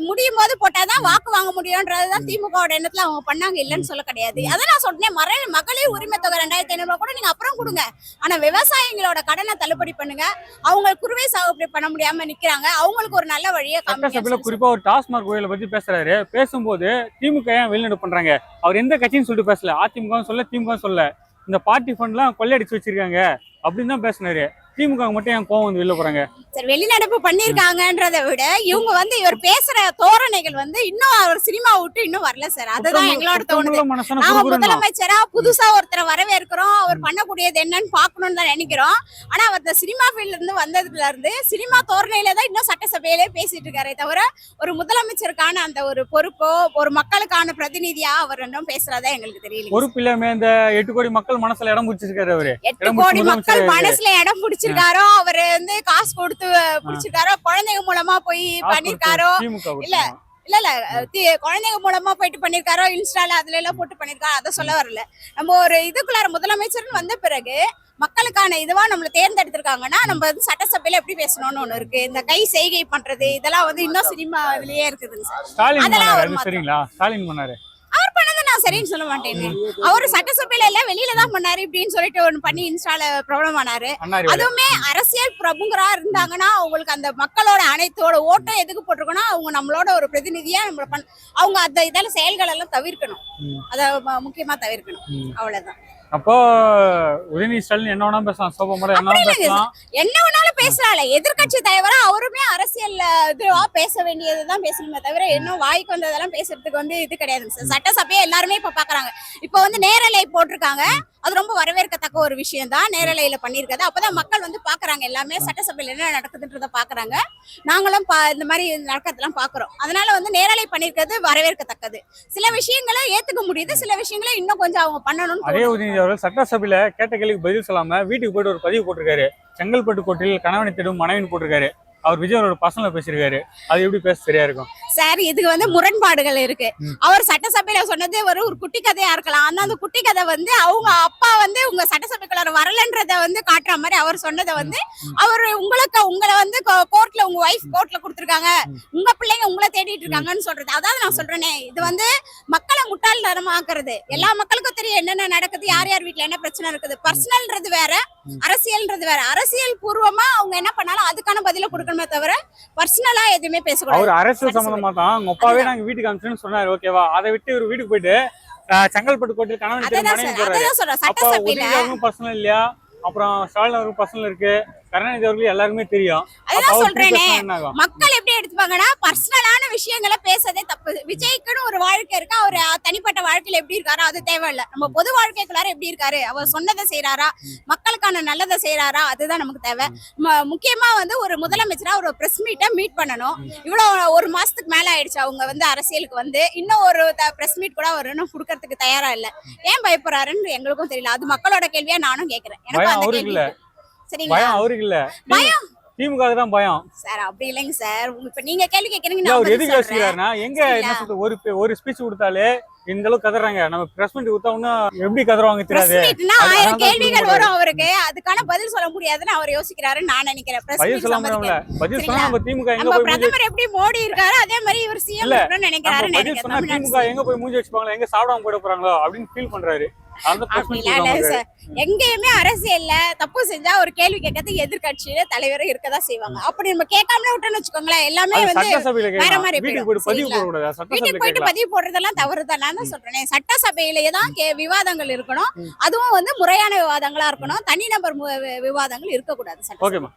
முடியும் போது போட்டாதான் வாக்கு வாங்க முடியும்ன்றதுதான் திமுகவோட எண்ணத்துல அவங்க பண்ணாங்க, இல்லன்னு சொல்ல கிடையாது. அதான் நான் சொன்னேன், மகளிர் உரிமை தொகை 2500 ரூபாய் கூட நீங்க அப்புறம் கொடுங்க, ஆனா விவசாயிகளோட கடனை தள்ளுபடி பண்ணுங்க. அவங்க குறுவை சாகுபடி பண்ண முடியாம நிக்கிறாங்க, அவங்களுக்கு ஒரு நல்ல வழியை காமிங்க. குறிப்பா ஒரு டாஸ்மாக் கோயிலை பத்தி பேசுறாரு. பேசும்போது திமுக ஏன் வெளிநடப்பு பண்றாங்க, அவர் எந்த கட்சின்னு சொல்லிட்டு பேசல, அதிமுக சொல்ல திமுக சொல்ல, இந்த பார்ட்டி ஃபண்ட் எல்லாம் கொள்ளையடிச்சு வச்சிருக்காங்க அப்படின்னு தான் பேசினாரு. திமுக மட்டும் ஏன் கோவம் வெளில போறாங்க? சரி, வெளிநடப்பு பண்ணிருக்காங்கன்றதை விட இவங்க இவர் பேசுற தோரணைகள் இன்னும் அவர் சினிமா விட்டு இன்னும் வரல சார். அதுதான் எங்களோட தோணுது. நாங்க முதலமைச்சரா புதுசா ஒருத்தரை வரவேற்கிறோம், அவர் பண்ணக்கூடியது என்னன்னு பாக்கணும்னு தான் நினைக்கிறோம். ஆனா அவர் சினிமா ஃபீல்ட்ல இருந்து வந்ததுல இருந்து சினிமா தோரணையில தான் இன்னும் சட்டசபையிலே பேசிட்டு இருக்காரே தவிர ஒரு முதலமைச்சருக்கான அந்த ஒரு பொறுப்போ ஒரு மக்களுக்கான பிரதிநிதியா அவர் இன்னும் பேசுறதா எங்களுக்கு தெரியல. பொறுப்பு இல்லாம இந்த 8 கோடி மக்கள் மனசுல இடம் பிடிச்சிருக்காரு. அவரு 8 கோடி மக்கள் மனசுல இடம் பிடிச்சிருக்காரோ, அவரு காசு கொடுத்து பிடிச்சிருக்காரோ, குழந்தைங்க மூலமா போய் பண்ணிருக்காரோ, இல்ல குழந்தைங்க மூலமா போயிட்டு பண்ணிருக்காரோ, இன்ஸ்டால அதுல எல்லாம் போட்டு பண்ணிருக்காரோ, அதை சொல்ல வரல. நம்ம ஒரு இதுக்குள்ளார முதலமைச்சர்னு வந்த பிறகு மக்களுக்கான இதுவா நம்மள தேர்ந்தெடுத்திருக்காங்கன்னா நம்ம சட்டசபையில எப்படி பேசணும்னு ஒண்ணு இருக்கு. இந்த கை செய்கை பண்றது இதெல்லாம் இன்னும் சினிமா இதுலயே இருக்குதுங்க சார். அதெல்லாம் சரிங்களா? ஸ்டாலின் பண்ணாரு, அவர் பண்ணதை நான் சரின்னு சொல்ல மாட்டேன்னு. அவரு சட்டசபையில எல்லாம் வெளியில தான் பண்ணாரு இப்படின்னு சொல்லிட்டு ஒண்ணு பண்ணி இன்ஸ்டால ப்ராப்ளம் ஆனாரு. அதுவுமே அரசியல் பிரமுகரா இருந்தாங்கன்னா அவங்களுக்கு அந்த மக்களோட அனைத்தோட ஓட்டம் எதுக்கு போட்டிருக்கணும், அவங்க நம்மளோட ஒரு பிரதிநிதியா நம்ம அவங்க அந்த இதெல்லாம் செயல்கள் எல்லாம் தவிர்க்கணும், அத முக்கியமா தவிர்க்கணும், அவ்வளவுதான். அப்போ உதயநிதி ஸ்டாலின் என்ன வேணா பேசலாம், சோபமோட என்ன வேணாலும் பேசலாம்ல. எதிர்கட்சி தலைவரா அவருமே அரசியல் இதுவா பேச வேண்டியதுதான் பேசணுமே தவிர இன்னும் வாய்க்கு வந்ததெல்லாம் பேசுறதுக்கு இது கிடையாது சார். சட்டசபையை எல்லாருமே இப்ப பாக்குறாங்க. இப்ப நேரலை போட்டிருக்காங்க, அது ரொம்ப வரவேற்கத்தக்க ஒரு விஷயம் தான். நேரலையில பண்ணிருக்காது, அப்பதான் மக்கள் பாக்குறாங்க, எல்லாமே சட்டசபையில என்ன நடக்குதுன்றத பாக்குறாங்க. நாங்களும் இந்த மாதிரி நடக்கிறதெல்லாம் பாக்குறோம். அதனால நேரலை பண்ணிருக்கிறது வரவேற்கத்தக்கது. சில விஷயங்களை ஏத்துக்க முடியுது, சில விஷயங்களை இன்னும் கொஞ்சம் அவங்க பண்ணணும்னு. அவர்கள் சட்டசபையில கேட்ட கேள்விக்கு பதில் சொல்லாம வீட்டுக்கு போயிட்டு ஒரு பதிவு போட்டிருக்காரு. செங்கல்பட்டு கோட்டையில் கணவனை தேடும் மனைவின்னு போட்டிருக்காரு. அவர் விஜய் அவரோட பர்சனலா பேசியிருக்காரு. அது எப்படி பேச சரியா இருக்கும் சார்? இதுக்கு முரண்பாடுகள் இருக்கு. அவர் சட்டசபையில சொன்னது ஒரு குட்டி கதையா இருக்கலாம். ஆனா அந்த குட்டி கதை அவங்க அப்பா உங்க சட்டசபைக்குள்ள வரலன்றத காட்டுற மாதிரி அவர் சொன்னதை அவர் உங்களை கோர்ட்ல உங்க வைஃப் கோர்ட்ல கொடுத்துருக்காங்க, உங்க பிள்ளைங்க உங்களை தேடிட்டு இருக்காங்கன்னு சொல்றது. அதாவது நான் சொல்றேனே, இது மக்களை முட்டாள் பர்சனல் ஆக்குறது. எல்லா மக்களுக்கும் தெரியும் என்னென்ன நடக்குது, யார் யார் வீட்ல என்ன பிரச்சனை இருக்குது. பர்சனல்ன்றது வேற, அரசியல்ன்றது வேற. அரசியல் பூர்வமா அவங்க என்ன பண்ணாலும் அதுக்கான பதில கொடுக்கணுமே தவிர பர்சனலா எதுவுமே பேசக்கூடாது. அவர் அரசியல் சம்பந்தமா தான் அவங்க அப்பாவே நாங்க வீட்டுக்கு அனுப்பிச்சோன்னு சொன்னாரு. ஓகேவா, அதை விட்டு இவர் வீட்டுக்கு போயிட்டு செங்கல்பட்டு கோட்டையில் கணவன் திரு மனைவி போறாரு. அதான் சொல்றேன், அப்ப சட்டசபையில உதயநிதி பர்சனல் இல்லையா, அப்புறம் ஸ்டாலின் அவருக்கு பர்சனல் இருக்கு, கருணாநிதி அவர்களுக்கு எல்லாருமே தெரியும். அதான் சொல்றேனே, மக்கள் எப்படி எடுத்துப்பாங்கன்னா பர்சனலான விஷயங்களை பேசதே தப்பு. விஜய்க்குன்னு ஒரு வாழ்க்கை இருக்கு, அவர் தனிப்பட்ட வாழ்க்கையில எப்படி இருக்காரோ அது தேவையில்லை. நம்ம பொது வாழ்க்கைக்குள்ளார எப்படி இருக்காரு, அவர் சொன்னதை செய்யறாரா, மக்களுக்கான நல்லதை செய்யறாரா, அதுதான் நமக்கு தேவை. முக்கியமா வந்து ஒரு முதலமைச்சரா ஒரு பிரஸ் மீட்டை மீட் பண்ணணும். இவ்வளவு ஒரு மாசத்துக்கு மேல ஆயிடுச்சு அவங்க வந்து அரசியலுக்கு வந்து, இன்னும் ஒரு பிரஸ் மீட் கூட அவர் இன்னும் கொடுக்கறதுக்கு தயாரா இல்ல. ஏன் பயப்படுறாருன்னு எங்களுக்கும் தெரியல. அது மக்களோட கேள்வியா நானும் கேக்குறேன். எனக்கு அந்த கேள்வி சரிங்களா, பயம் அவருக்கு இல்ல, பயம் திமுக தான் பயம் சார். அப்படி இல்லைங்க சார், இப்ப நீங்க கேள்வி கேக்குறீங்க, அவர் நான் எதுக்கு பதில் சொல்றேன். யோசிக்கிறாருன்னா எங்க என்ன சொல்றது, ஒரு ஸ்பீச் கொடுத்தாலே இந்த அளவுக்கு கதறாங்க. நம்ம பிரஸ் மீட் கொடுத்தா எப்படி கதறுவாங்க பிரஸ் தெரியாது. மீட்னா 1000 கேள்விகள் வரும் அவருக்கு, அதுக்கான பதில் சொல்ல முடியாதுன்னு அவர் யோசிக்கிறாருன்னு நான் நினைக்கிறேன். பிரஸ் பதில் மீட் சொல்ல முடியல, பதில் சொன்னா நம்ம திமுக எங்க நம்ம போய் மூஞ்சி பிரதமர் எப்படி மோடி இருக்காரு அதே மாதிரி இவர் சிஎம் இருக்கணும்னு நினைக்கிறாரு. நம்ம பதில் சொன்னா திமுக எங்க போய் மூஞ்சி வச்சுப்பாங்களா, எங்க சாப்பிடாம போயிட போறாங்களோ அப்படின்னு ஃபீல் பண்றாரு. அந்த பிரஸ் மீட் சார், எங்கேயுமே அரசியல்ல தப்பு செஞ்சா ஒரு கேள்வி கேட்கறது எதிர்கட்சியில தலைவர் இருக்கதான் செய்வாங்க. அப்படி நம்ம கேட்காம விட்டோம்னு வச்சுக்கோங்களேன், எல்லாமே வந்து சட்டசபையில வேற மாதிரி வீட்டுக்கு போய் பதிவு போட கூடாது. வீட்டுக்கு சட்டசபையில போயிட்டு பதிவு போடுறதெல்லாம் தவறுதான். நான் தான் சொல்றேன், சட்டசபையிலேயே தான் விவாதங்கள் இருக்கணும். அதுவும் வந்து முறையான விவாதங்களா இருக்கணும். தனிநபர் விவாதங்கள் இருக்கக்கூடாது. ஓகேமா.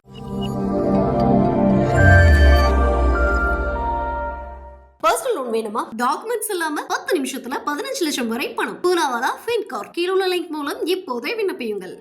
பர்சனல் லோன் வேணுமா? டாக்குமெண்ட்ஸ் இல்லாம 10 நிமிஷத்துல 15 லட்சம் வரை பணம். பூனாவாலா ஃபின்கார். கீழே உள்ள லிங்க் மூலம் இப்போதே விண்ணப்பியுங்கள்.